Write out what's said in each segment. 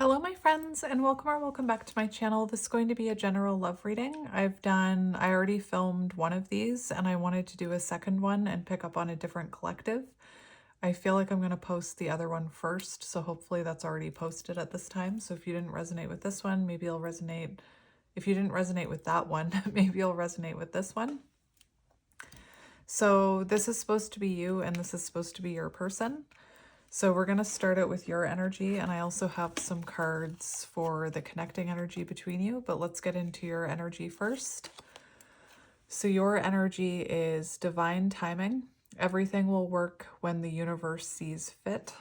Hello my friends, and welcome back to my channel. This is going to be a general love reading. I already filmed one of these and I wanted to do a second one and pick up on a different collective. I feel like I'm going to post the other one first, so hopefully that's already posted at this time. So if you didn't resonate with this one, maybe you'll resonate. If you didn't resonate with that one, maybe you'll resonate with this one. So this is supposed to be you and this is supposed to be your person. So we're going to start out with your energy, and I also have some cards for the connecting energy between you, but let's get into your energy first. So your energy is divine timing. Everything will work when the universe sees fit.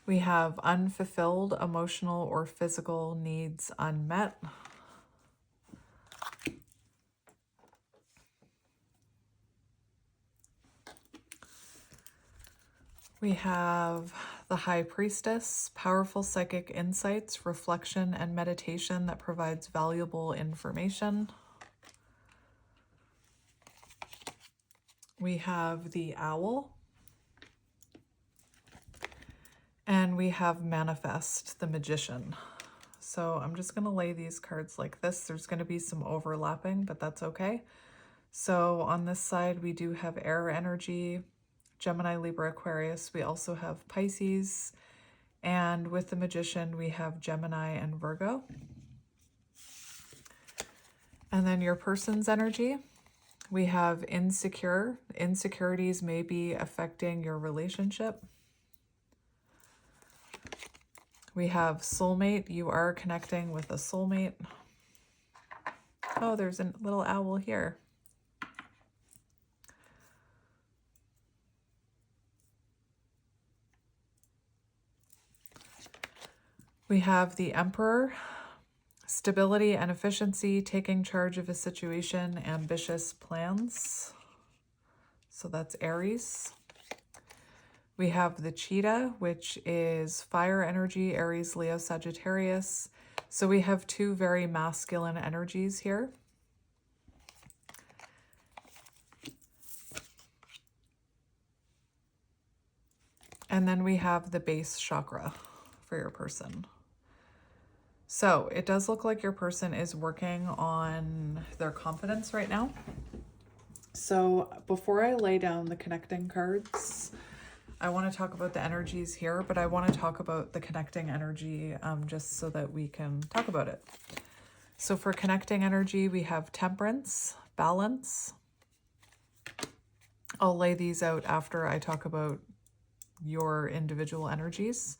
We have unfulfilled emotional or physical needs unmet. We have the High Priestess, powerful psychic insights, reflection, and meditation that provides valuable information. We have the Owl. And we have Manifest, the Magician. So I'm just going to lay these cards like this. There's going to be some overlapping, but that's okay. So on this side, we do have air energy, Gemini, Libra, Aquarius. We also have Pisces. And with the Magician, we have Gemini and Virgo. And then your person's energy, we have insecure. Insecurities may be affecting your relationship. We have soulmate. You are connecting with a soulmate. Oh, there's a little owl here. We have the Emperor, stability and efficiency, taking charge of a situation, ambitious plans. So that's Aries. We have the Cheetah, which is fire energy, Aries, Leo, Sagittarius. So we have two very masculine energies here. And then we have the base chakra for your person. So it does look like your person is working on their confidence right now. So before I lay down the connecting cards, I want to talk about the energies here, but I want to talk about the connecting energy just so that we can talk about it. So for connecting energy, we have temperance, balance. I'll lay these out after I talk about your individual energies.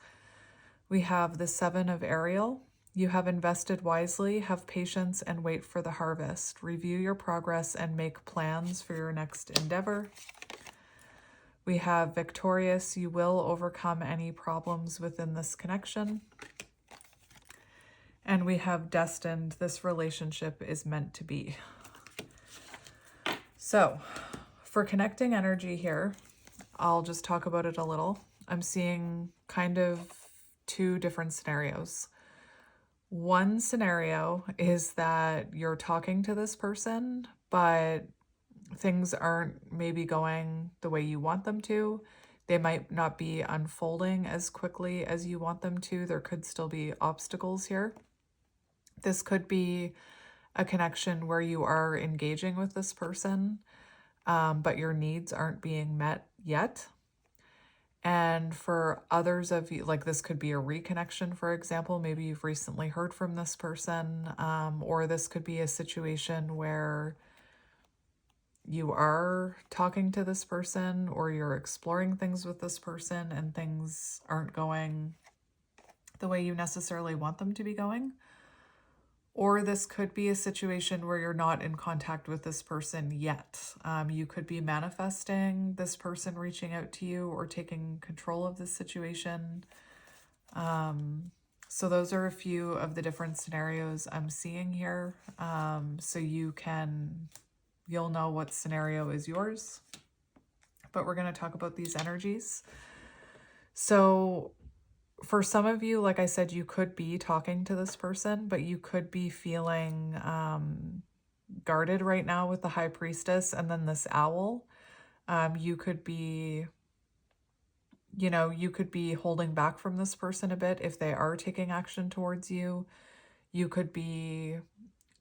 We have the Seven of Ariel. You have invested wisely, have patience, and wait for the harvest. Review your progress and make plans for your next endeavor. We have victorious. You will overcome any problems within this connection. And we have destined. This relationship is meant to be. So for connecting energy here, I'll just talk about it a little. I'm seeing kind of two different scenarios. One scenario is that you're talking to this person, but things aren't maybe going the way you want them to. They might not be unfolding as quickly as you want them to. There could still be obstacles here. This could be a connection where you are engaging with this person, but your needs aren't being met yet. And for others of you, like this could be a reconnection, for example. Maybe you've recently heard from this person, or this could be a situation where you are talking to this person or you're exploring things with this person and things aren't going the way you necessarily want them to be going. Or this could be a situation where you're not in contact with this person yet. You could be manifesting this person reaching out to you or taking control of this situation. So those are a few of the different scenarios I'm seeing here. So you'll know what scenario is yours. But we're going to talk about these energies. So for some of you, like I said, you could be talking to this person, but you could be feeling guarded right now with the High Priestess and then this Owl. You could be you could be holding back from this person a bit if they are taking action towards you. You could be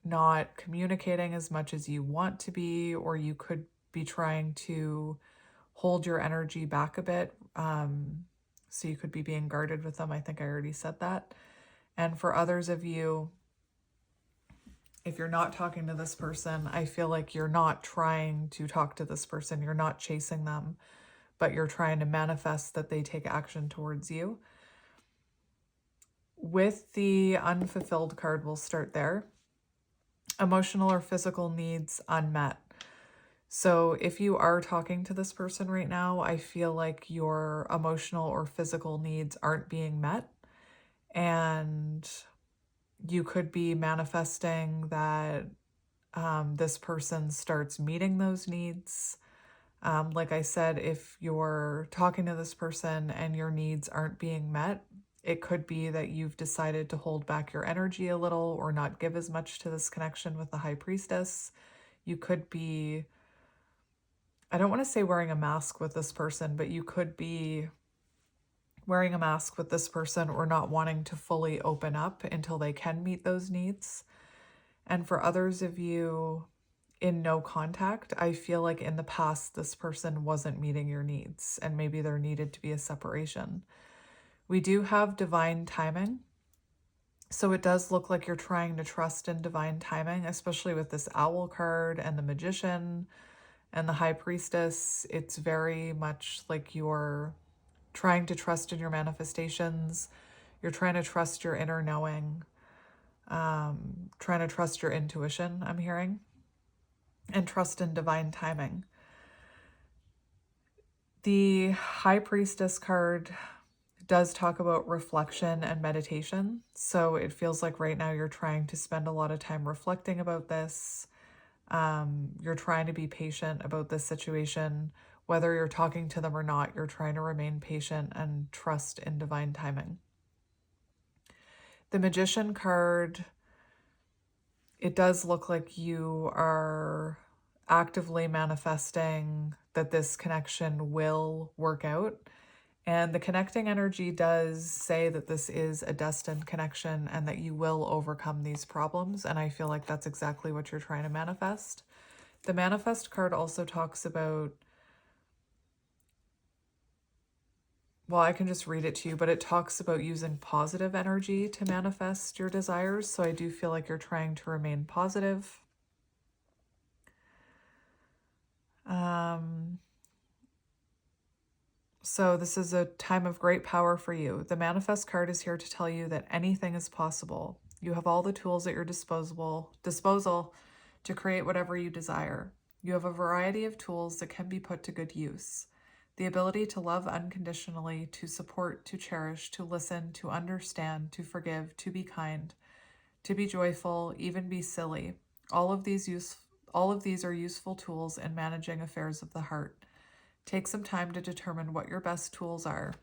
not communicating as much as you want to be, or you could be trying to hold your energy back a bit. So you could be being guarded with them. I think I already said that. And for others of you, if you're not talking to this person, I feel like you're not trying to talk to this person. You're not chasing them, but you're trying to manifest that they take action towards you. With the unfulfilled card, we'll start there. Emotional or physical needs unmet. So if you are talking to this person right now, I feel like your emotional or physical needs aren't being met. And you could be manifesting that this person starts meeting those needs. Like I said, if you're talking to this person and your needs aren't being met, it could be that you've decided to hold back your energy a little or not give as much to this connection with the High Priestess. You could be, I don't want to say wearing a mask with this person, but you could be wearing a mask with this person or not wanting to fully open up until they can meet those needs. And for others of you in no contact, I feel like in the past, this person wasn't meeting your needs and maybe there needed to be a separation. We do have divine timing. So it does look like you're trying to trust in divine timing, especially with this owl card and the magician and the high priestess. It's very much like you're trying to trust in your manifestations. You're trying to trust your inner knowing, trying to trust your intuition, I'm hearing, and trust in divine timing. The high priestess card does talk about reflection and meditation. So it feels like right now you're trying to spend a lot of time reflecting about this. You're trying to be patient about this situation. Whether you're talking to them or not, you're trying to remain patient and trust in divine timing. The magician card, it does look like you are actively manifesting that this connection will work out. And the connecting energy does say that this is a destined connection and that you will overcome these problems. And I feel like that's exactly what you're trying to manifest. The manifest card also talks about, well, I can just read it to you, but it talks about using positive energy to manifest your desires. So I do feel like you're trying to remain positive. So this is a time of great power for you. The manifest card is here to tell you that anything is possible. You have all the tools at your disposal to create whatever you desire. You have a variety of tools that can be put to good use. The ability to love unconditionally, to support, to cherish, to listen, to understand, to forgive, to be kind, to be joyful, even be silly. All of these are useful tools in managing affairs of the heart. Take some time to determine what your best tools are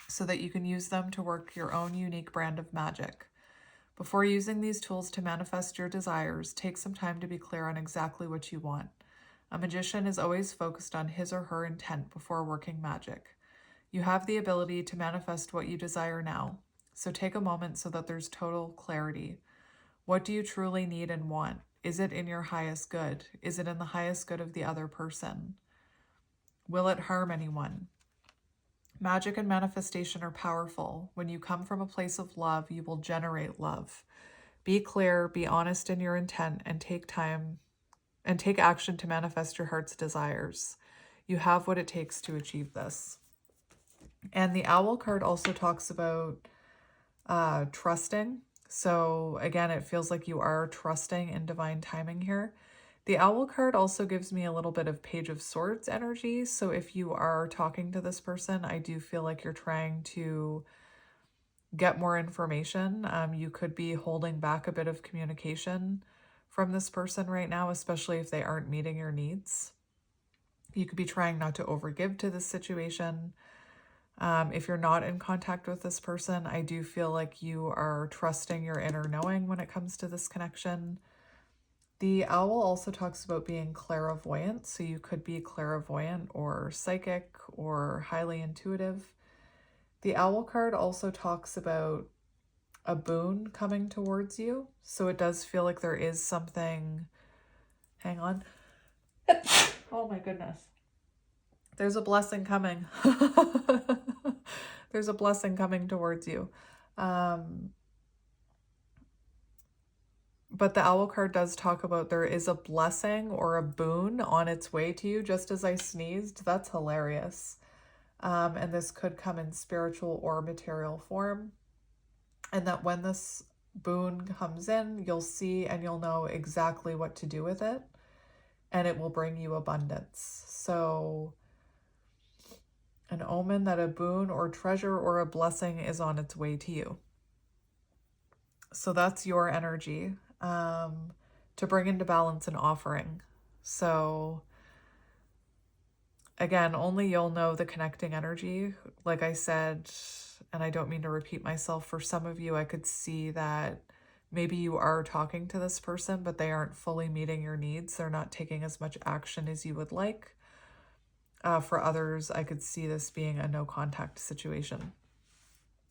so that you can use them to work your own unique brand of magic. Before using these tools to manifest your desires, take some time to be clear on exactly what you want. A magician is always focused on his or her intent before working magic. You have the ability to manifest what you desire now, so take a moment so that there's total clarity. What do you truly need and want? Is it in your highest good? Is it in the highest good of the other person? Will it harm anyone? Magic and manifestation are powerful. When you come from a place of love, you will generate love. Be clear, be honest in your intent, and take action to manifest your heart's desires. You have what it takes to achieve this. And the owl card also talks about trusting. So again, it feels like you are trusting in divine timing here. The owl card also gives me a little bit of Page of Swords energy. So if you are talking to this person, I do feel like you're trying to get more information. You could be holding back a bit of communication from this person right now, especially if they aren't meeting your needs. You could be trying not to overgive to this situation. If you're not in contact with this person, I do feel like you are trusting your inner knowing when it comes to this connection. The owl also talks about being clairvoyant. So you could be clairvoyant or psychic or highly intuitive. The owl card also talks about a boon coming towards you. So it does feel like there is something. Hang on. Oh my goodness. There's a blessing coming. There's a blessing coming towards you. But the owl card does talk about there is a blessing or a boon on its way to you, just as I sneezed. That's hilarious. And this could come in spiritual or material form. And that when this boon comes in, you'll see and you'll know exactly what to do with it. And it will bring you abundance. So an omen that a boon or treasure or a blessing is on its way to you. So that's your energy. To bring into balance an offering. So again, only you'll know the connecting energy. Like I said, and I don't mean to repeat myself, for some of you, I could see that maybe you are talking to this person, but they aren't fully meeting your needs. They're not taking as much action as you would like. For others, I could see this being a no contact situation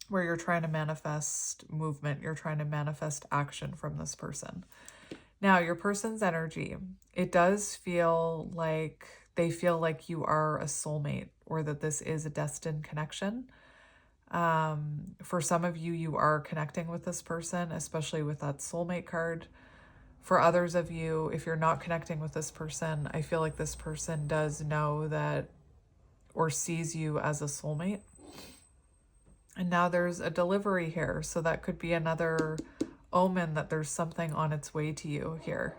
where you're trying to manifest movement, you're trying to manifest action from this person. Now, your person's energy, it does feel like they feel like you are a soulmate or that this is a destined connection. For some of you, you are connecting with this person, especially with that soulmate card. For others of you, if you're not connecting with this person, I feel like this person does know that or sees you as a soulmate. And now there's a delivery here. So that could be another omen that there's something on its way to you here.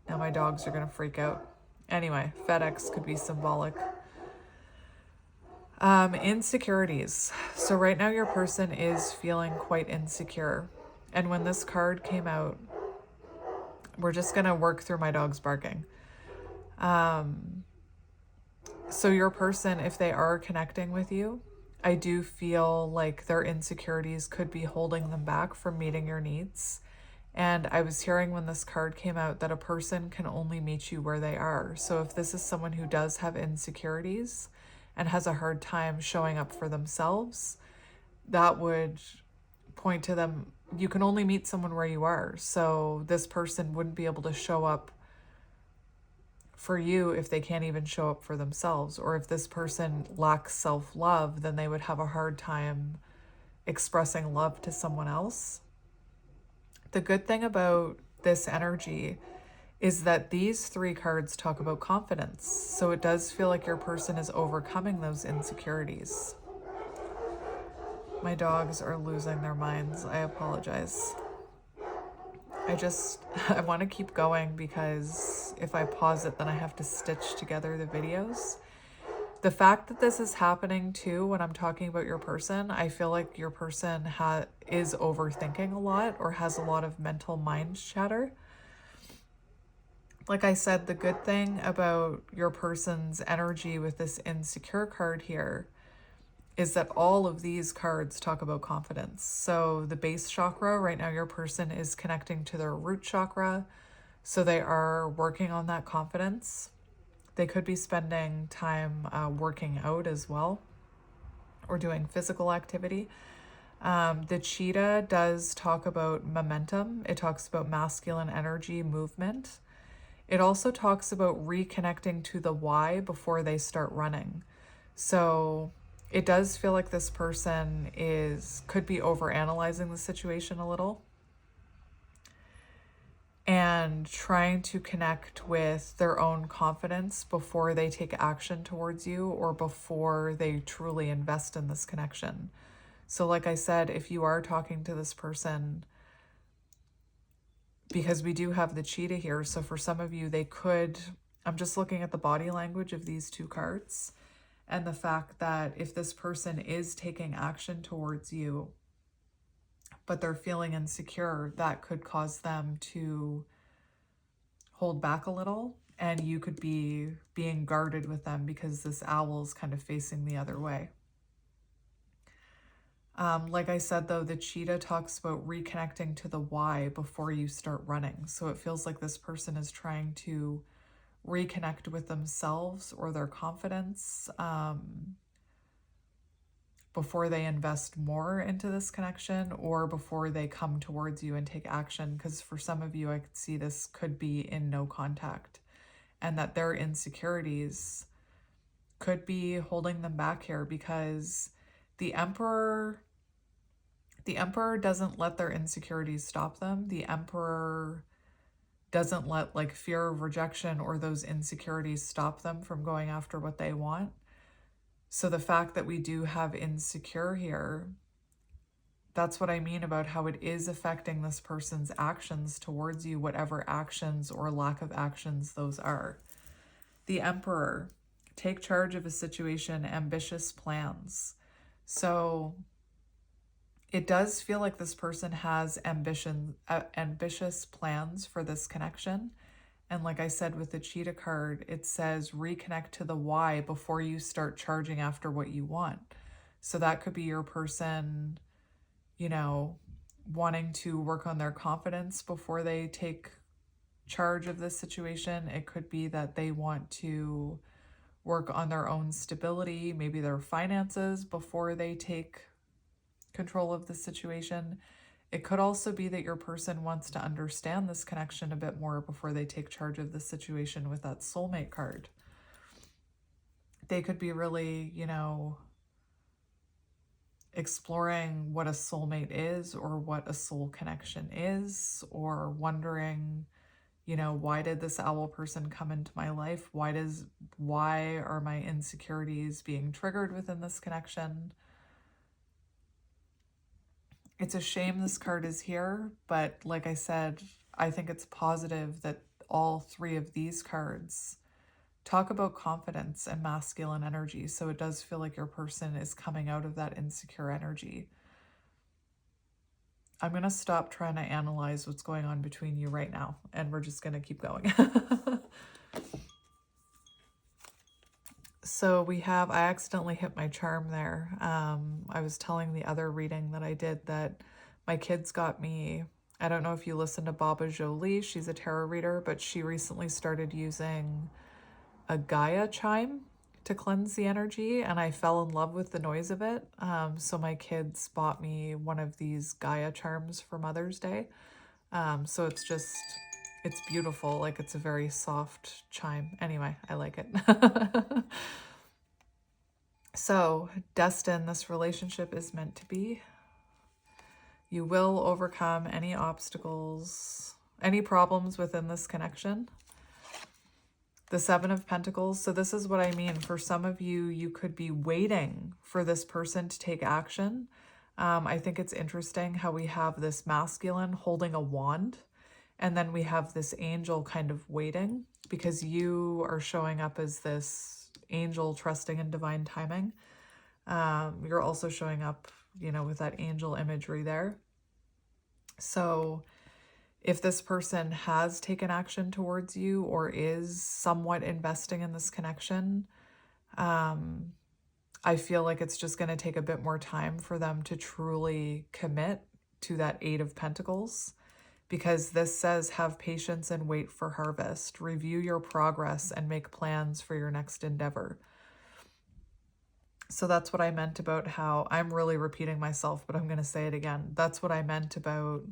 Now my dogs are going to freak out. Anyway, FedEx could be symbolic. Insecurities. So right now your person is feeling quite insecure. And when this card came out, we're just going to work through my dogs barking. So your person, if they are connecting with you, I do feel like their insecurities could be holding them back from meeting your needs. And I was hearing when this card came out that a person can only meet you where they are. So if this is someone who does have insecurities and has a hard time showing up for themselves, that would point to them, you can only meet someone where you are. So this person wouldn't be able to show up for you if they can't even show up for themselves. Or if this person lacks self-love, then they would have a hard time expressing love to someone else. The good thing about this energy is that these three cards talk about confidence. So it does feel like your person is overcoming those insecurities. My dogs are losing their minds. I apologize. I want to keep going because if I pause it, then I have to stitch together the videos. The fact that this is happening too, when I'm talking about your person, I feel like your person is overthinking a lot or has a lot of mental mind chatter. Like I said, the good thing about your person's energy with this insecure card here is that all of these cards talk about confidence. So the base chakra, right now your person is connecting to their root chakra. So they are working on that confidence. They could be spending time working out as well or doing physical activity. The cheetah does talk about momentum. It talks about masculine energy, movement. It also talks about reconnecting to the why before they start running. So it does feel like this person could be overanalyzing the situation a little and trying to connect with their own confidence before they take action towards you or before they truly invest in this connection. So like I said, if you are talking to this person, because we do have the cheetah here, so for some of you, I'm just looking at the body language of these two cards and the fact that if this person is taking action towards you, but they're feeling insecure, that could cause them to hold back a little, and you could be being guarded with them because this owl is kind of facing the other way. Like I said, though, the cheetah talks about reconnecting to the why before you start running. So it feels like this person is trying to reconnect with themselves or their confidence before they invest more into this connection or before they come towards you and take action. Because for some of you, I could see this could be in no contact, and that their insecurities could be holding them back here, because the Emperor doesn't let their insecurities stop them. The Emperor doesn't let like fear of rejection or those insecurities stop them from going after what they want. So the fact that we do have insecure here, that's what I mean about how it is affecting this person's actions towards you, whatever actions or lack of actions those are. The Emperor, take charge of a situation, ambitious plans. So it does feel like this person has ambitious plans for this connection. And like I said with the cheetah card, it says reconnect to the why before you start charging after what you want. So that could be your person, you know, wanting to work on their confidence before they take charge of this situation. It could be that they want to work on their own stability, maybe their finances, before they take control of the situation. It could also be that your person wants to understand this connection a bit more before they take charge of the situation with that soulmate card. They could be really, you know, exploring what a soulmate is or what a soul connection is, or wondering, you know, why did this owl person come into my life? Why are my insecurities being triggered within this connection? It's a shame this card is here, but like I said, I think it's positive that all three of these cards talk about confidence and masculine energy. So it does feel like your person is coming out of that insecure energy. I'm going to stop trying to analyze what's going on between you right now, and we're just going to keep going. So we have, I accidentally hit my charm there. I was telling the other reading that I did that my kids got me, I don't know if you listen to Baba Jolie, she's a tarot reader, but she recently started using a Gaia chime to cleanse the energy, and I fell in love with the noise of it. So my kids bought me one of these Gaia charms for Mother's Day. So it's beautiful. Like, it's a very soft chime. Anyway, I like it. So, Destin, this relationship is meant to be. You will overcome any obstacles, any problems within this connection. The Seven of Pentacles. So this is what I mean. For some of you, you could be waiting for this person to take action. I think it's interesting how we have this masculine holding a wand, and then we have this angel kind of waiting, because you are showing up as this angel trusting in divine timing. You're also showing up, you know, with that angel imagery there. So if this person has taken action towards you or is somewhat investing in this connection, I feel like it's just going to take a bit more time for them to truly commit to that Eight of Pentacles, because this says have patience and wait for harvest. Review your progress and make plans for your next endeavor. So that's what I meant about how, I'm really repeating myself, but I'm going to say it again. That's what I meant about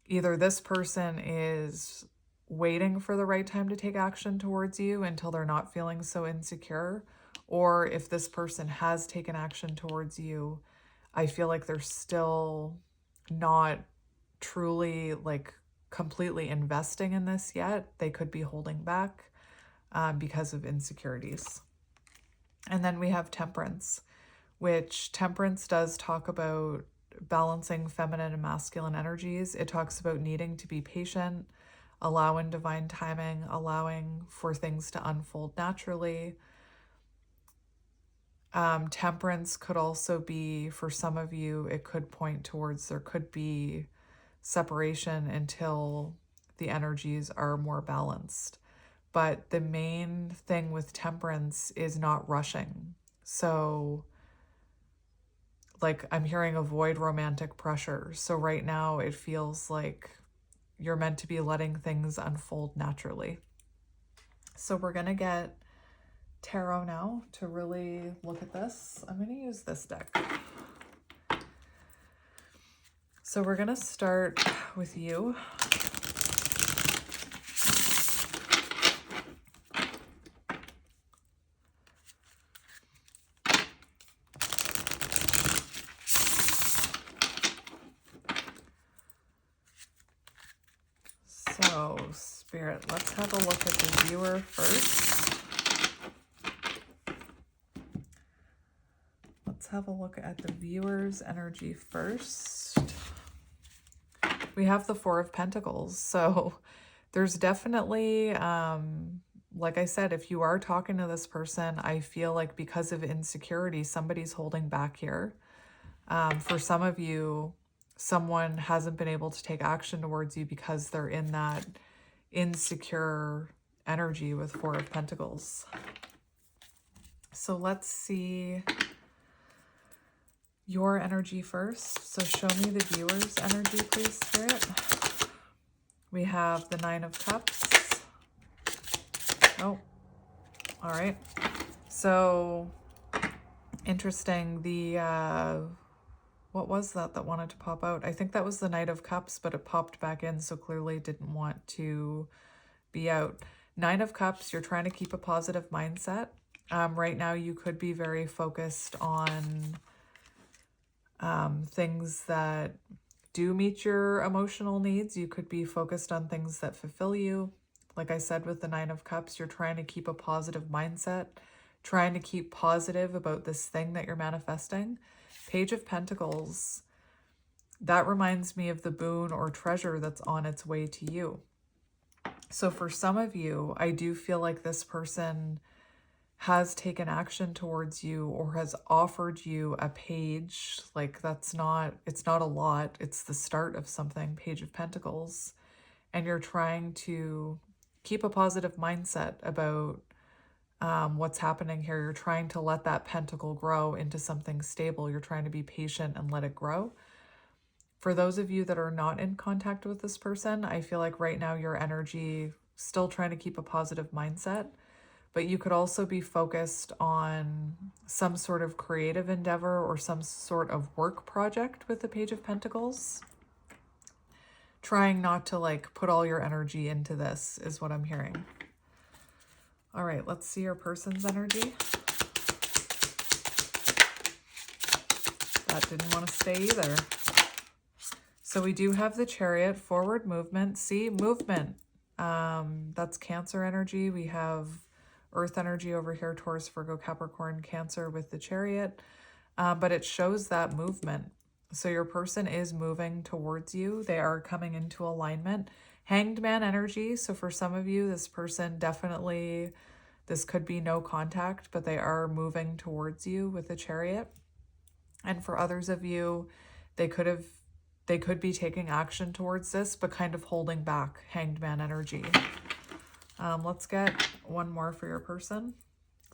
either this person is waiting for the right time to take action towards you until they're not feeling so insecure, or if this person has taken action towards you, I feel like they're still not truly like completely investing in this yet. They could be holding back because of insecurities. And then we have Temperance, which Temperance does talk about balancing feminine and masculine energies. It talks about needing to be patient, allowing divine timing, allowing for things to unfold naturally. Temperance could also be, for some of you, it could point towards there could be separation until the energies are more balanced. But the main thing with Temperance is not rushing. So like I'm hearing avoid romantic pressure. So right now it feels like you're meant to be letting things unfold naturally. So we're going to get tarot now to really look at this. I'm going to use this deck. So we're going to start with you. So, Spirit, let's have a look at the viewer first. Let's have a look at the viewer's energy first. We have the Four of Pentacles. So there's definitely, like I said, if you are talking to this person, I feel like because of insecurity, somebody's holding back here. For some of you, someone hasn't been able to take action towards you because they're in that insecure energy with Four of Pentacles. So let's see your energy first. So show me the viewer's energy, please, Spirit. We have the Nine of Cups. Oh, all right. So interesting. What was that wanted to pop out? I think that was the Knight of Cups, but it popped back in, so clearly it didn't want to be out. Nine of Cups, you're trying to keep a positive mindset. Right now, you could be very focused on things that do meet your emotional needs. You could be focused on things that fulfill you. Like I said, with the Nine of Cups, you're trying to keep a positive mindset, trying to keep positive about this thing that you're manifesting. Page of Pentacles, that reminds me of the boon or treasure that's on its way to you. So for some of you, I do feel like this person has taken action towards you or has offered you a page. Like it's not a lot. It's the start of something, Page of Pentacles. And you're trying to keep a positive mindset about what's happening here. You're trying to let that pentacle grow into something stable. You're trying to be patient and let it grow. For those of you that are not in contact with this person, I feel like right now your energy still trying to keep a positive mindset, but you could also be focused on some sort of creative endeavor or some sort of work project with the Page of Pentacles. Trying not to like put all your energy into this is what I'm hearing. All right, let's see your person's energy. That didn't want to stay either. So we do have the Chariot, forward movement. See, movement. That's Cancer energy. We have Earth energy over here, Taurus, Virgo, Capricorn, Cancer with the Chariot. But it shows that movement. So your person is moving towards you. They are coming into alignment. Hanged Man energy. So for some of you, this person definitely, this could be no contact, but they are moving towards you with the Chariot. And for others of you, they could be taking action towards this, but kind of holding back, Hanged Man energy. Let's get one more for your person.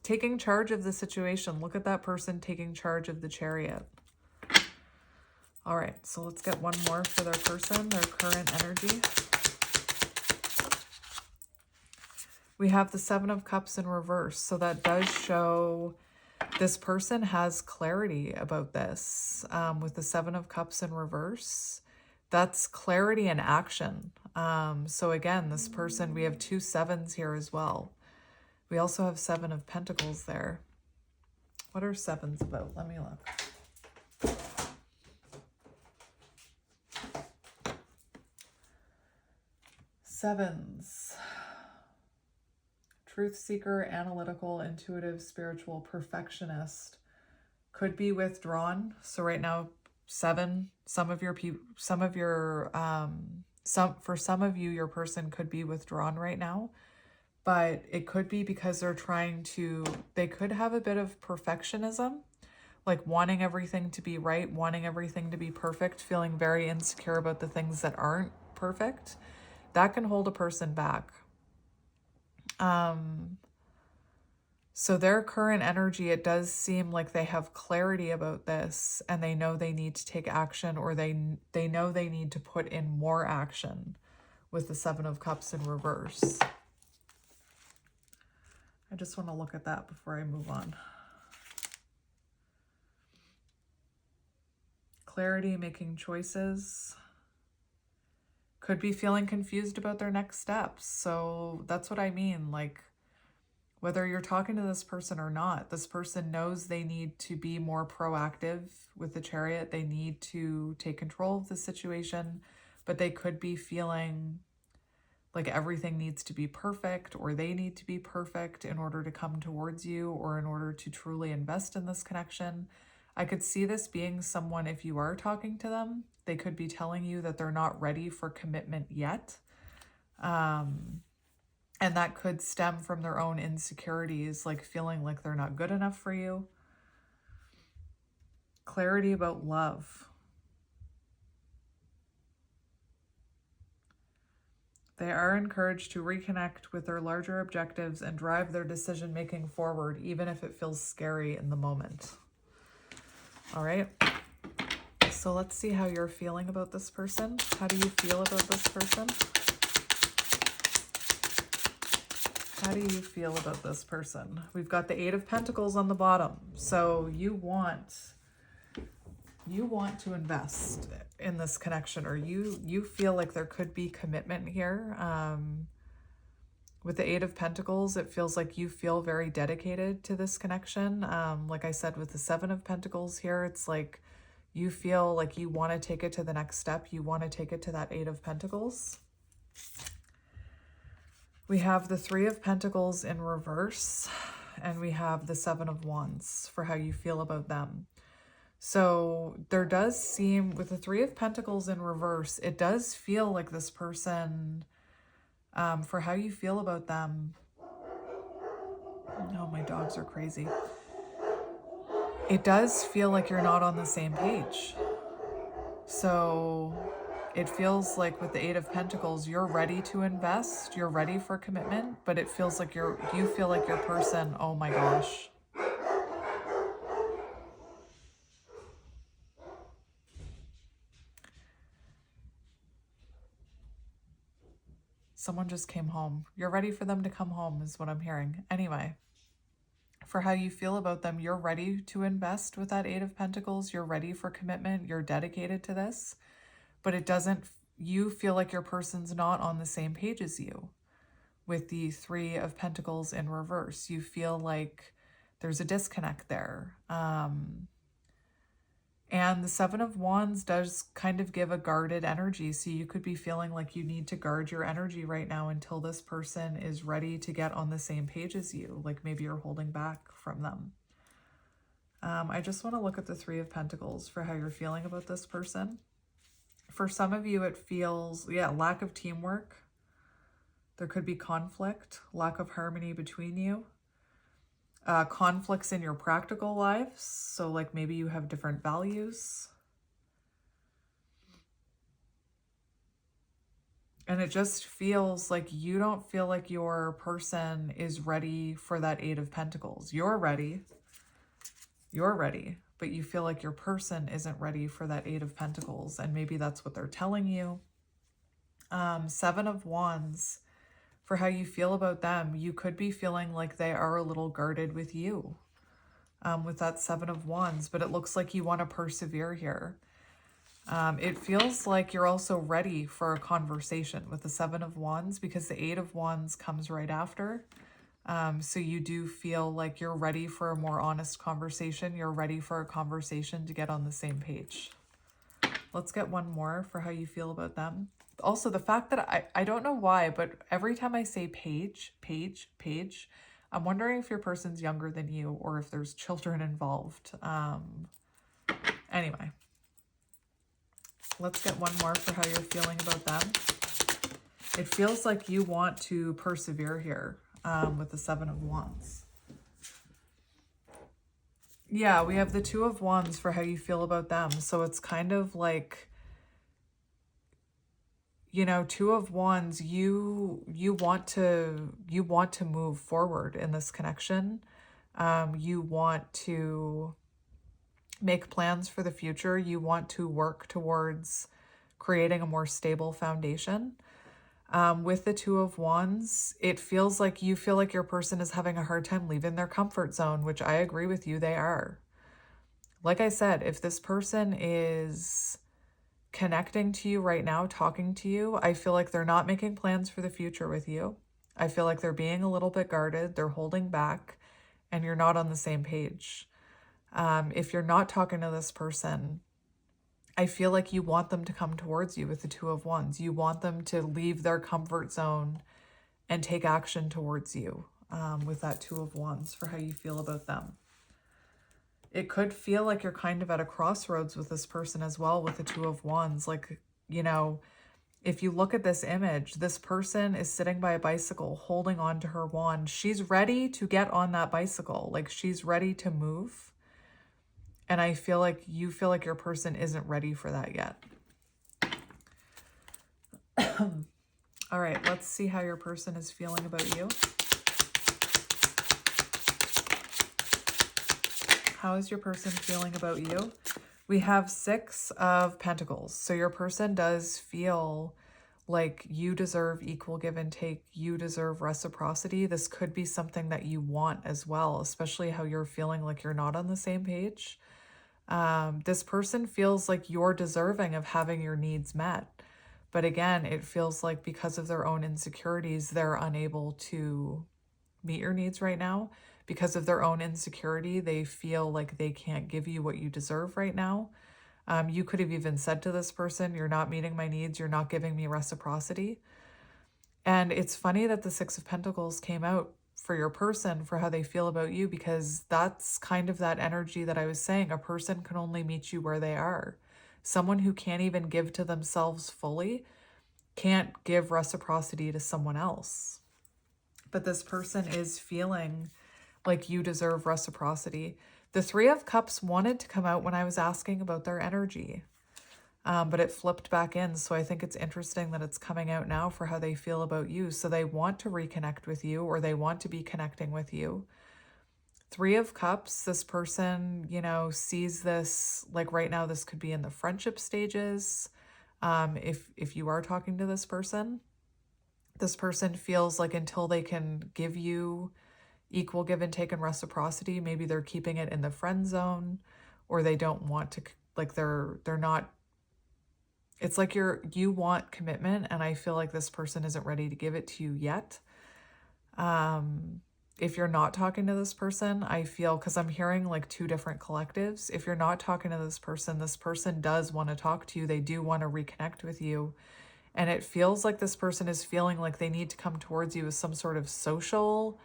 Taking charge of the situation. Look at that person taking charge of the Chariot. All right, so let's get one more for their person, their current energy. We have the Seven of Cups in reverse. So that does show this person has clarity about this. With the Seven of Cups in reverse, that's clarity and action. So again, this person, we have two sevens here as well. We also have Seven of Pentacles there. What are sevens about? Let me look. Sevens. Truth seeker, analytical, intuitive, spiritual, perfectionist. Could be withdrawn. So right now, seven, for some of you, your person could be withdrawn right now, but it could be because they could have a bit of perfectionism, like wanting everything to be right, wanting everything to be perfect, feeling very insecure about the things that aren't perfect. That can hold a person back. So their current energy, it does seem like they have clarity about this and they know they need to take action, or they know they need to put in more action with the Seven of Cups in reverse. I just want to look at that before I move on. Clarity, making choices. Could be feeling confused about their next steps. So that's what I mean. Like, whether you're talking to this person or not, this person knows they need to be more proactive with the Chariot. They need to take control of the situation, but they could be feeling like everything needs to be perfect, or they need to be perfect in order to come towards you, or in order to truly invest in this connection. I could see this being someone, if you are talking to them, they could be telling you that they're not ready for commitment yet. And that could stem from their own insecurities, like feeling like they're not good enough for you. Clarity about love. They are encouraged to reconnect with their larger objectives and drive their decision-making forward, even if it feels scary in the moment. All right. So let's see how you're feeling about this person. How do you feel about this person? How do you feel about this person? We've got the Eight of Pentacles on the bottom. So you want to invest in this connection, or you feel like there could be commitment here. With the Eight of Pentacles, it feels like you feel very dedicated to this connection. Like I said, with the Seven of Pentacles here, it's like you feel like you want to take it to the next step. You want to take it to that Eight of Pentacles. We have the Three of Pentacles in reverse, and we have the Seven of Wands for how you feel about them. So there does seem, with the Three of Pentacles in reverse, it does feel like this person, for how you feel about them. Oh, my dogs are crazy. It does feel like you're not on the same page. So it feels like with the Eight of Pentacles, you're ready to invest, you're ready for commitment, but it feels like you feel like your person, oh my gosh. Someone just came home. You're ready for them to come home is what I'm hearing. Anyway, for how you feel about them, you're ready to invest with that Eight of Pentacles. You're ready for commitment. You're dedicated to this, but it doesn't, you feel like your person's not on the same page as you. With the Three of Pentacles in reverse, you feel like there's a disconnect there. And the Seven of Wands does kind of give a guarded energy. So you could be feeling like you need to guard your energy right now until this person is ready to get on the same page as you. Like maybe you're holding back from them. I just want to look at the Three of Pentacles for how you're feeling about this person. For some of you, it feels, lack of teamwork. There could be conflict, lack of harmony between you. Conflicts in your practical lives. So like maybe you have different values. And it just feels like you don't feel like your person is ready for that Eight of Pentacles. You're ready, but you feel like your person isn't ready for that Eight of Pentacles. And maybe that's what they're telling you. Seven of Wands. For how you feel about them, you could be feeling like they are a little guarded with you, with that Seven of Wands, but it looks like you want to persevere here. It feels like you're also ready for a conversation with the Seven of Wands, because the Eight of Wands comes right after. So you do feel like you're ready for a more honest conversation. You're ready for a conversation to get on the same page. Let's get one more for how you feel about them. Also, the fact that I don't know why, but every time I say page, I'm wondering if your person's younger than you or if there's children involved. Anyway, let's get one more for how you're feeling about them. It feels like you want to persevere here with the Seven of Wands. Yeah, we have the Two of Wands for how you feel about them. So it's kind of like, you know, Two of Wands, you want to move forward in this connection. You want to make plans for the future. You want to work towards creating a more stable foundation. With the Two of Wands, it feels like you feel like your person is having a hard time leaving their comfort zone, which I agree with you, they are. Like I said, if this person is connecting to you right now, talking to you, I feel like they're not making plans for the future with you. I feel like they're being a little bit guarded, they're holding back, and you're not on the same page. If you're not talking to this person, I feel like you want them to come towards you with the Two of Wands. You want them to leave their comfort zone and take action towards you with that Two of Wands for how you feel about them. It could feel like you're kind of at a crossroads with this person as well with the Two of Wands. Like, you know, if you look at this image, this person is sitting by a bicycle holding on to her wand. She's ready to get on that bicycle. Like, she's ready to move. And I feel like you feel like your person isn't ready for that yet. All right, let's see how your person is feeling about you. How is your person feeling about you? We have Six of Pentacles. So your person does feel like you deserve equal give and take. You deserve reciprocity. This could be something that you want as well, especially how you're feeling like you're not on the same page. This person feels like you're deserving of having your needs met. But again, it feels like because of their own insecurities, they're unable to meet your needs right now. Because of their own insecurity, they feel like they can't give you what you deserve right now. You could have even said to this person, you're not meeting my needs, you're not giving me reciprocity. And it's funny that the Six of Pentacles came out for your person, for how they feel about you, because that's kind of that energy that I was saying. A person can only meet you where they are. Someone who can't even give to themselves fully can't give reciprocity to someone else. But this person is feeling like you deserve reciprocity. The Three of Cups wanted to come out when I was asking about their energy, but it flipped back in. So I think it's interesting that it's coming out now for how they feel about you. So they want to reconnect with you, or they want to be connecting with you. Three of Cups, this person, you know, sees this, like right now, this could be in the friendship stages. If you are talking to this person feels like until they can give you equal give and take and reciprocity, maybe they're keeping it in the friend zone, or they don't want to, like they're not, it's like you want commitment, and I feel like this person isn't ready to give it to you yet. If you're not talking to this person, I feel, because I'm hearing like two different collectives, if you're not talking to this person does want to talk to you. They do want to reconnect with you. And it feels like this person is feeling like they need to come towards you with some sort of social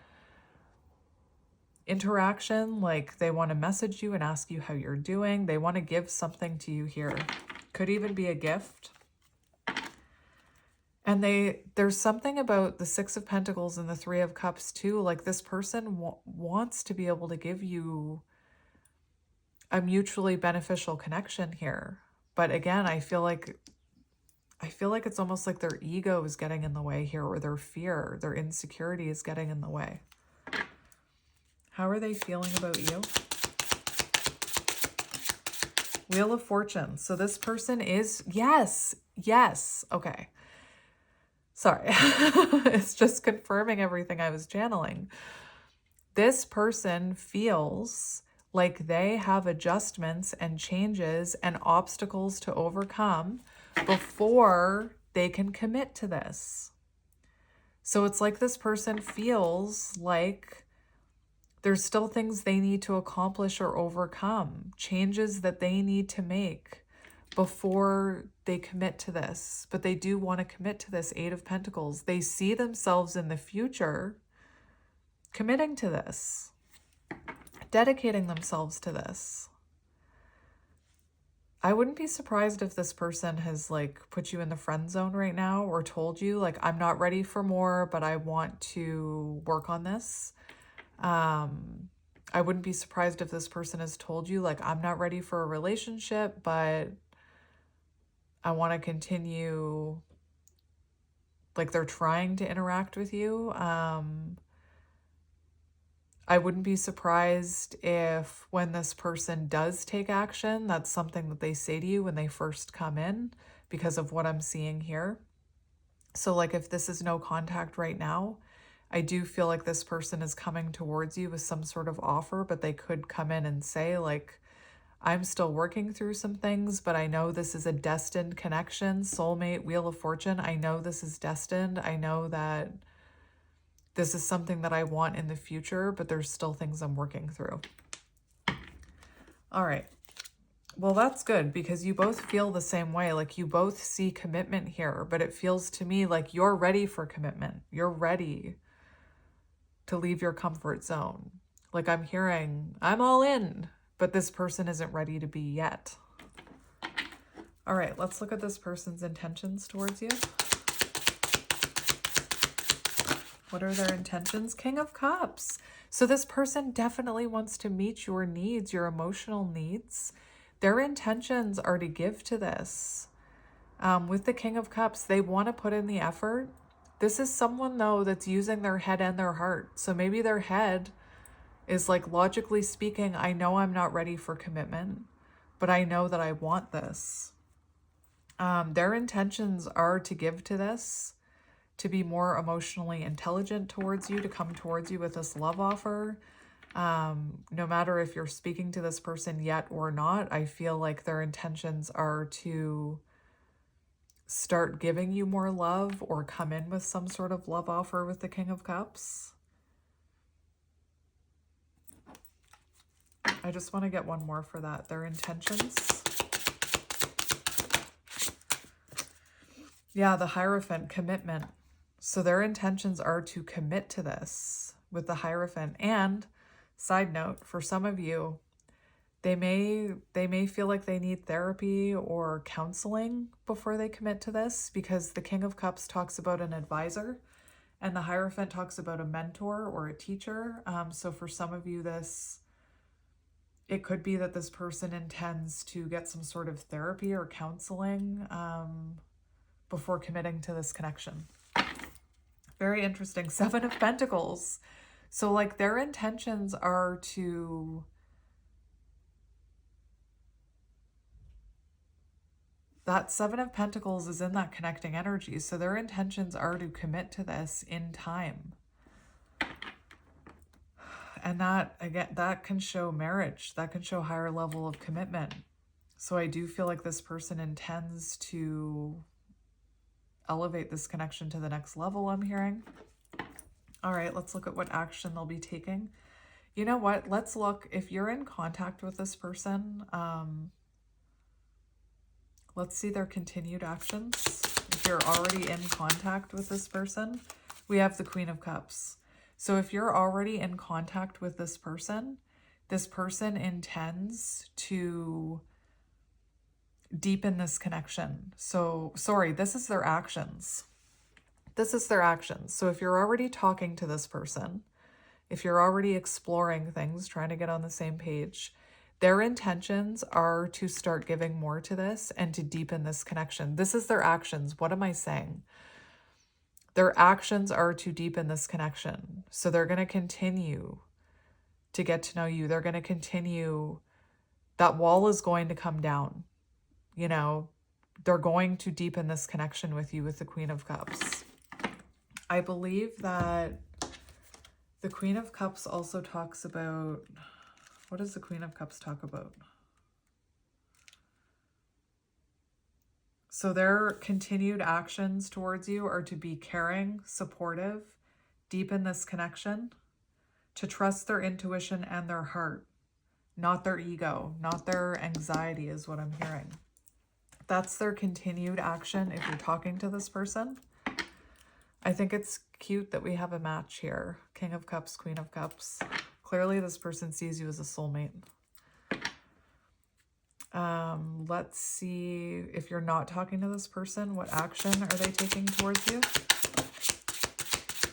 interaction. Like they want to message you and ask you how you're doing. They want to give something to you here. Could even be a gift. And there's something about the Six of Pentacles and the Three of Cups too. Like this person wants to be able to give you a mutually beneficial connection here. But again, I feel like it's almost like their ego is getting in the way here, or their fear, their insecurity is getting in the way. How are they feeling about you? Wheel of Fortune. So this person is, yes. Okay. Sorry. It's just confirming everything I was channeling. This person feels like they have adjustments and changes and obstacles to overcome before they can commit to this. So it's like this person feels like there's still things they need to accomplish or overcome, changes that they need to make before they commit to this. But they do want to commit to this Eight of Pentacles. They see themselves in the future committing to this, dedicating themselves to this. I wouldn't be surprised if this person has like put you in the friend zone right now, or told you like, I'm not ready for more, but I want to work on this. I wouldn't be surprised if this person has told you like, I'm not ready for a relationship, but I want to continue, like they're trying to interact with you. I wouldn't be surprised if when this person does take action, that's something that they say to you when they first come in because of what I'm seeing here. So like if this is no contact right now, I do feel like this person is coming towards you with some sort of offer, but they could come in and say like, I'm still working through some things, but I know this is a destined connection, soulmate, wheel of fortune. I know this is destined. I know that this is something that I want in the future, but there's still things I'm working through. All right. Well, that's good because you both feel the same way. Like you both see commitment here, but it feels to me like you're ready for commitment. You're ready to leave your comfort zone. Like I'm hearing, I'm all in, but this person isn't ready to be yet. All right, let's look at this person's intentions towards you. What are their intentions? King of Cups. So this person definitely wants to meet your needs, your emotional needs. Their intentions are to give to this. With the King of Cups, they want to put in the effort. This is someone, though, that's using their head and their heart. So maybe their head is like, logically speaking, I know I'm not ready for commitment, but I know that I want this. Their intentions are to give to this, to be more emotionally intelligent towards you, to come towards you with this love offer. No matter if you're speaking to this person yet or not, I feel like their intentions are to start giving you more love or come in with some sort of love offer with the King of Cups. I just want to get one more for that. Their intentions. Yeah, the Hierophant, commitment. So their intentions are to commit to this with the Hierophant. And side note, for some of you, they may feel like they need therapy or counseling before they commit to this, because the King of Cups talks about an advisor and the Hierophant talks about a mentor or a teacher. So for some of you, it could be that this person intends to get some sort of therapy or counseling before committing to this connection. Very interesting. Seven of Pentacles. So like their intentions are to... That Seven of Pentacles is in that connecting energy. So their intentions are to commit to this in time. And that, again, that can show marriage. That can show higher level of commitment. So I do feel like this person intends to elevate this connection to the next level, I'm hearing. All right, let's look at what action they'll be taking. You know what? Let's look, if you're in contact with this person, let's see their continued actions. If you're already in contact with this person, we have the Queen of Cups. So if you're already in contact with this person intends to deepen this connection. So, sorry, this is their actions. This is their actions. So if you're already talking to this person, if you're already exploring things, trying to get on the same page, their intentions are to start giving more to this and to deepen this connection. This is their actions. What am I saying? Their actions are to deepen this connection. So they're going to continue to get to know you. They're going to continue. That wall is going to come down. You know, they're going to deepen this connection with you with the Queen of Cups. I believe that the Queen of Cups also talks about... What does the Queen of Cups talk about? So their continued actions towards you are to be caring, supportive, deepen this connection, to trust their intuition and their heart, not their ego, not their anxiety is what I'm hearing. That's their continued action if you're talking to this person. I think it's cute that we have a match here. King of Cups, Queen of Cups. Clearly this person sees you as a soulmate. Let's see, if you're not talking to this person, what action are they taking towards you?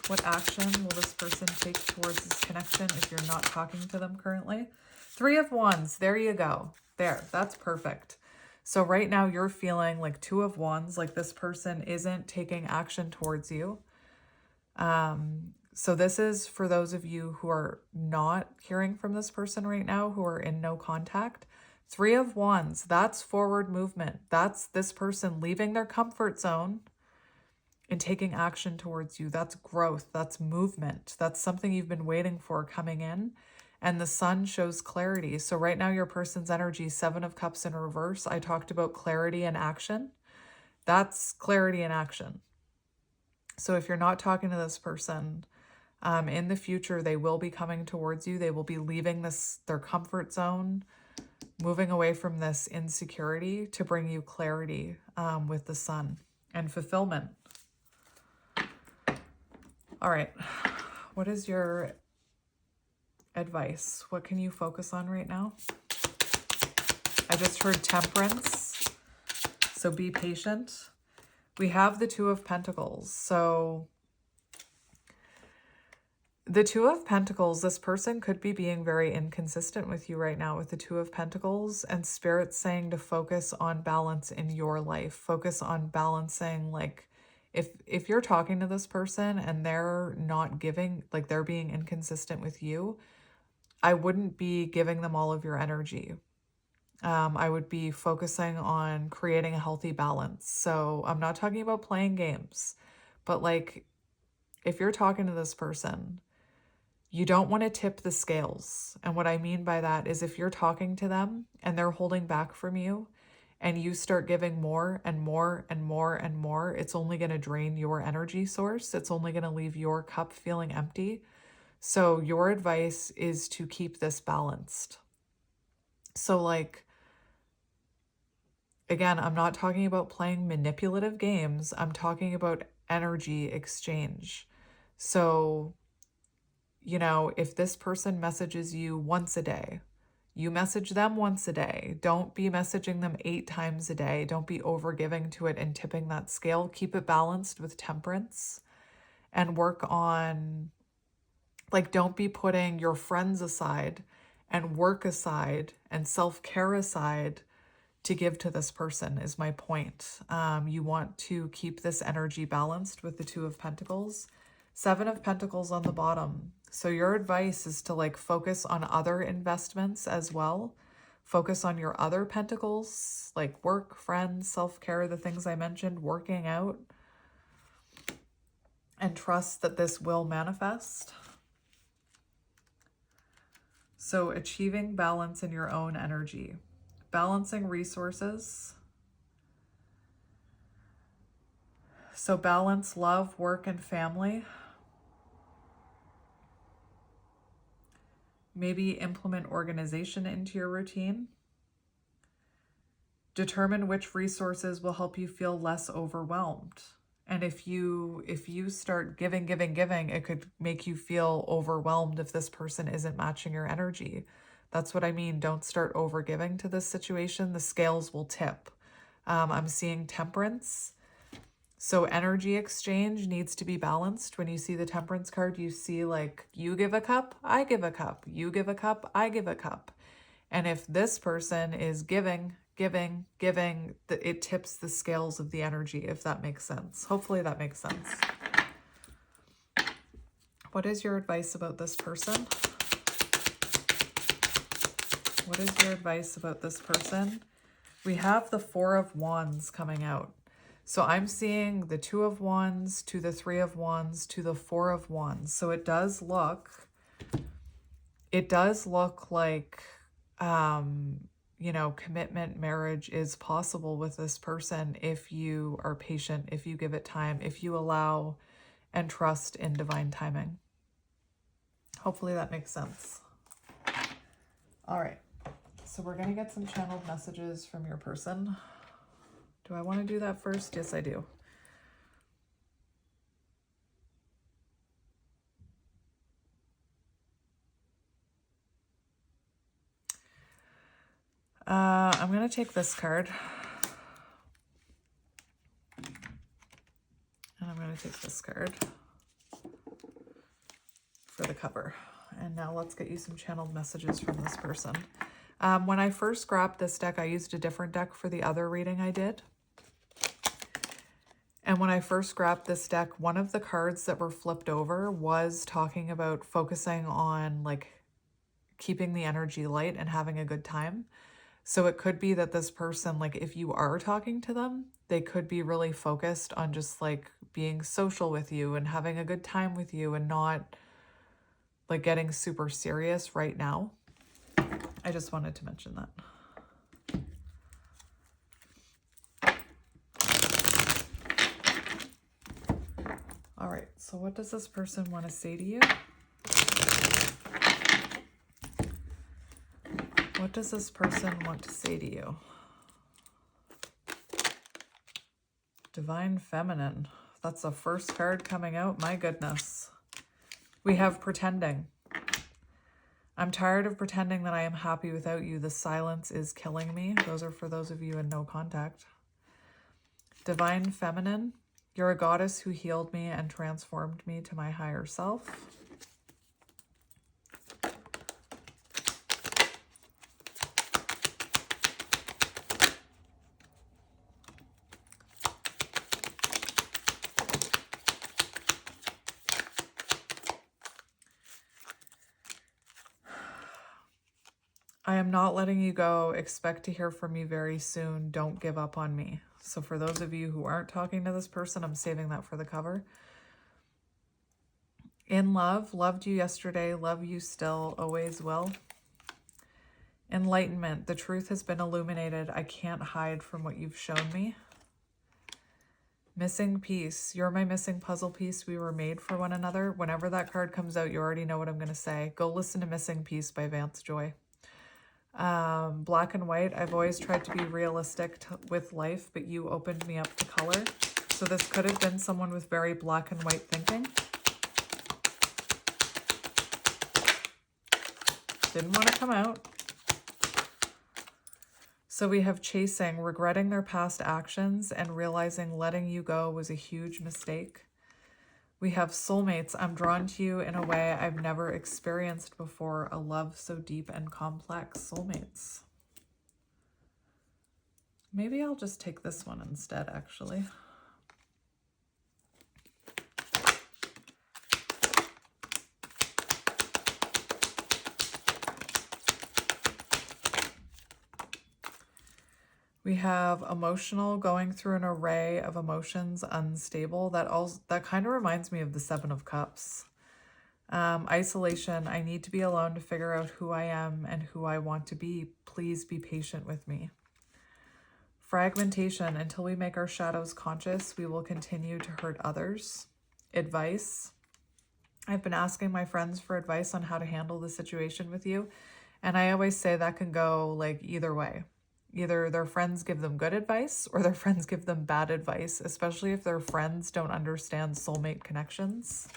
What action will this person take towards this connection if you're not talking to them currently? Three of Wands, there you go. There, that's perfect. So right now you're feeling like Two of Wands, like this person isn't taking action towards you. So this is for those of you who are not hearing from this person right now, who are in no contact. Three of Wands, that's forward movement. That's this person leaving their comfort zone and taking action towards you. That's growth. That's movement. That's something you've been waiting for coming in. And the sun shows clarity. So right now your person's energy, 7 of Cups in reverse. I talked about clarity and action. That's clarity and action. So if you're not talking to this person, in the future, they will be coming towards you. They will be leaving their comfort zone, moving away from this insecurity to bring you clarity with the sun and fulfillment. All right. What is your advice? What can you focus on right now? I just heard temperance. So be patient. We have the Two of Pentacles. So the Two of Pentacles, this person could be being very inconsistent with you right now with the Two of Pentacles, and Spirit's saying to focus on balance in your life. Focus on balancing, like if you're talking to this person and they're not giving, like they're being inconsistent with you, I wouldn't be giving them all of your energy. I would be focusing on creating a healthy balance. So I'm not talking about playing games, but like if you're talking to this person, you don't want to tip the scales. And what I mean by that is if you're talking to them and they're holding back from you and you start giving more and more and more and more, it's only going to drain your energy source. It's only going to leave your cup feeling empty. So your advice is to keep this balanced. So like, again, I'm not talking about playing manipulative games. I'm talking about energy exchange. So, you know, if this person messages you once a day, you message them once a day. Don't be messaging them 8 times a day. Don't be overgiving to it and tipping that scale. Keep it balanced with temperance and work on, like, don't be putting your friends aside and work aside and self-care aside to give to this person is my point. You want to keep this energy balanced with the Two of Pentacles. 7 of Pentacles on the bottom. So your advice is to like focus on other investments as well. Focus on your other pentacles, like work, friends, self-care, the things I mentioned, working out, and trust that this will manifest. So achieving balance in your own energy. Balancing resources. So balance love, work, and family. Maybe implement organization into your routine. Determine which resources will help you feel less overwhelmed. And if you start giving, it could make you feel overwhelmed if this person isn't matching your energy. That's what I mean. Don't start over giving to this situation. The scales will tip. I'm seeing temperance. So energy exchange needs to be balanced. When you see the temperance card, you see like you give a cup, I give a cup. You give a cup, I give a cup. And if this person is giving, it tips the scales of the energy, if that makes sense. Hopefully that makes sense. What is your advice about this person? What is your advice about this person? We have the 4 of Wands coming out. So I'm seeing the 2 of Wands to the 3 of Wands to the 4 of Wands. So it does look like, you know, commitment, marriage is possible with this person if you are patient, if you give it time, if you allow and trust in divine timing. Hopefully that makes sense. All right. So we're going to get some channeled messages from your person. Do I want to do that first? Yes, I do. I'm going to take this card. And I'm going to take this card for the cover. And now let's get you some channeled messages from this person. When I first grabbed this deck, I used a different deck for the other reading I did. And when I first grabbed this deck, one of the cards that were flipped over was talking about focusing on like keeping the energy light and having a good time. So it could be that this person, like if you are talking to them, they could be really focused on just like being social with you and having a good time with you and not like getting super serious right now. I just wanted to mention that. All right, so what does this person want to say to you? What does this person want to say to you? Divine Feminine. That's the first card coming out. My goodness. We have pretending. I'm tired of pretending that I am happy without you. The silence is killing me. Those are for those of you in no contact. Divine Feminine. You're a goddess who healed me and transformed me to my higher self. I am not letting you go. Expect to hear from me very soon. Don't give up on me. So for those of you who aren't talking to this person, I'm saving that for the cover. In love, loved you yesterday, love you still, always will. Enlightenment, the truth has been illuminated. I can't hide from what you've shown me. Missing piece, you're my missing puzzle piece. We were made for one another. Whenever that card comes out, you already know what I'm going to say. Go listen to Missing Piece by Vance Joy. Black and white, I've always tried to be realistic with life, but you opened me up to color. So this could have been someone with very black and white thinking. Didn't want to come out. So we have chasing, regretting their past actions and realizing letting you go was a huge mistake. We have soulmates. I'm drawn to you in a way I've never experienced before. A love so deep and complex. Soulmates. Maybe I'll just take this one instead, actually. We have emotional, going through an array of emotions, unstable. That kind of reminds me of the Seven of Cups. Isolation, I need to be alone to figure out who I am and who I want to be. Please be patient with me. Fragmentation, until we make our shadows conscious, we will continue to hurt others. Advice, I've been asking my friends for advice on how to handle the situation with you. And I always say that can go like either way. Either their friends give them good advice or their friends give them bad advice, especially if their friends don't understand soulmate connections.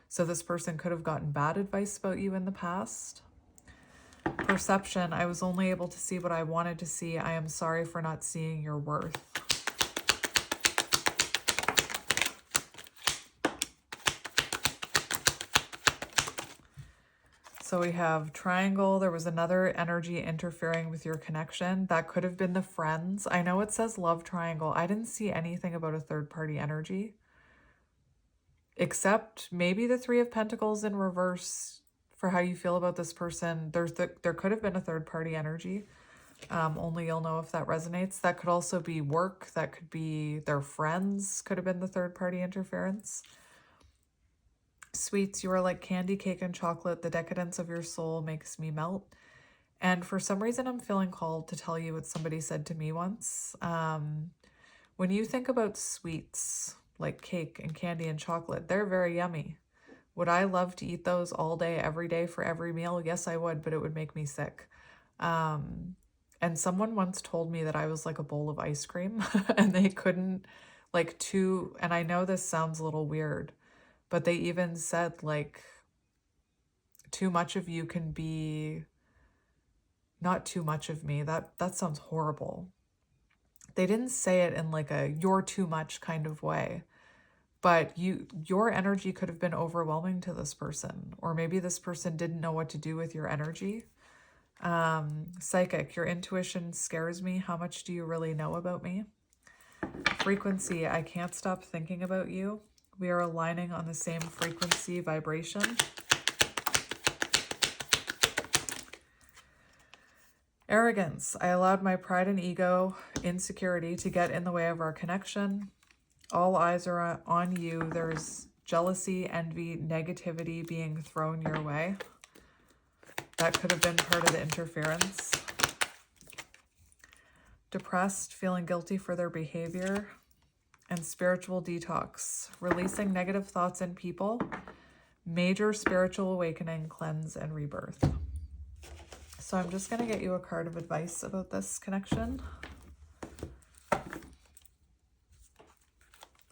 So this person could have gotten bad advice about you in the past. Perception, I was only able to see what I wanted to see. I am sorry for not seeing your worth. So we have triangle. There was another energy interfering with your connection. That could have been the friends. I know it says love triangle. I didn't see anything about a third party energy. Except maybe the Three of Pentacles in reverse for how you feel about this person. There could have been a third party energy. Only you'll know if that resonates. That could also be work. That could be their friends. Could have been the third party interference. Sweets, you are like candy, cake, and chocolate. The decadence of your soul makes me melt. And for some reason, I'm feeling called to tell you what somebody said to me once. When you think about sweets, like cake and candy and chocolate, they're very yummy. Would I love to eat those all day, every day, for every meal? Yes, I would, but it would make me sick. And someone once told me that I was like a bowl of ice cream and they couldn't and I know this sounds a little weird, but they even said like too much of you can be not too much of me. That sounds horrible. They didn't say it in like a you're too much kind of way, but your energy could have been overwhelming to this person, or maybe this person didn't know what to do with your energy. Psychic, your intuition scares me. How much do you really know about me? frequency, I can't stop thinking about you. We are aligning on the same frequency vibration. Arrogance, I allowed my pride and ego, insecurity to get in the way of our connection. All eyes are on you. There's jealousy, envy, negativity being thrown your way. That could have been part of the interference. Depressed, feeling guilty for their behavior. And spiritual detox, releasing negative thoughts in people. Major spiritual awakening, cleanse, and rebirth. So I'm just going to get you a card of advice about this connection.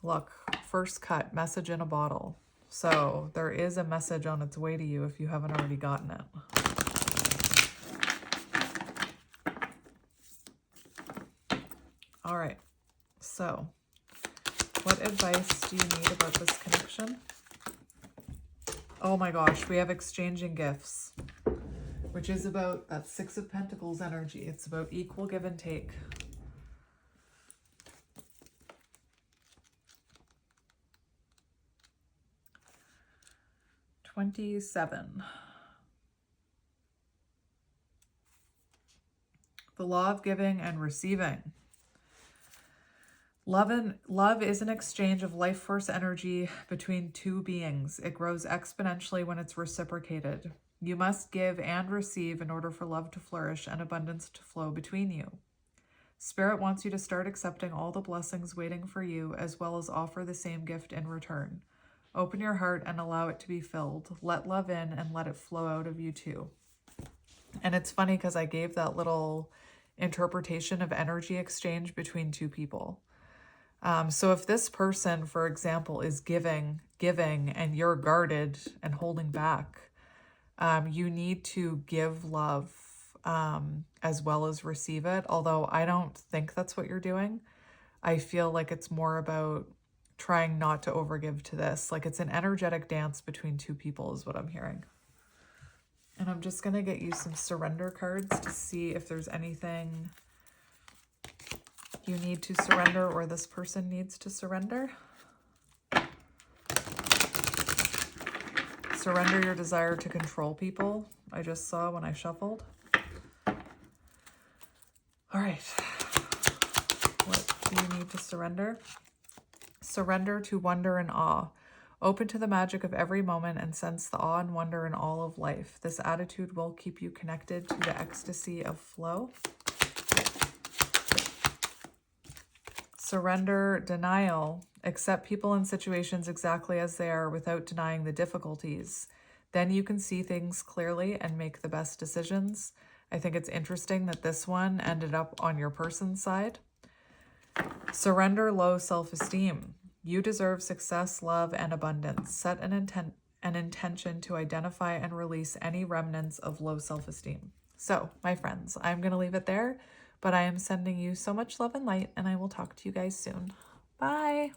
Look, first cut, message in a bottle. So there is a message on its way to you if you haven't already gotten it. All right, so what advice do you need about this connection? Oh my gosh, we have exchanging gifts, which is about that Six of Pentacles energy. It's about equal give and take. $27. The law of giving and receiving. Love is an exchange of life force energy between two beings. It grows exponentially when it's reciprocated. You must give and receive in order for love to flourish and abundance to flow between you. Spirit wants you to start accepting all the blessings waiting for you, as well as offer the same gift in return. Open your heart and allow it to be filled. Let love in and let it flow out of you too. And it's funny because I gave that little interpretation of energy exchange between two people. So if this person, for example, is giving, and you're guarded and holding back, you need to give love as well as receive it. Although I don't think that's what you're doing. I feel like it's more about trying not to overgive to this. Like it's an energetic dance between two people is what I'm hearing. And I'm just going to get you some surrender cards to see if there's anything you need to surrender or this person needs to surrender. Surrender your desire to control people. I just saw when I shuffled. All right. What do you need to surrender? Surrender to wonder and awe. Open to the magic of every moment and sense the awe and wonder in all of life. This attitude will keep you connected to the ecstasy of flow. Surrender denial. Accept people and situations exactly as they are without denying the difficulties. Then you can see things clearly and make the best decisions. I think it's interesting that this one ended up on your person's side. Surrender low self-esteem. You deserve success, love, and abundance. Set an intention to identify and release any remnants of low self-esteem. So, my friends, I'm going to leave it there, but I am sending you so much love and light, and I will talk to you guys soon. Bye.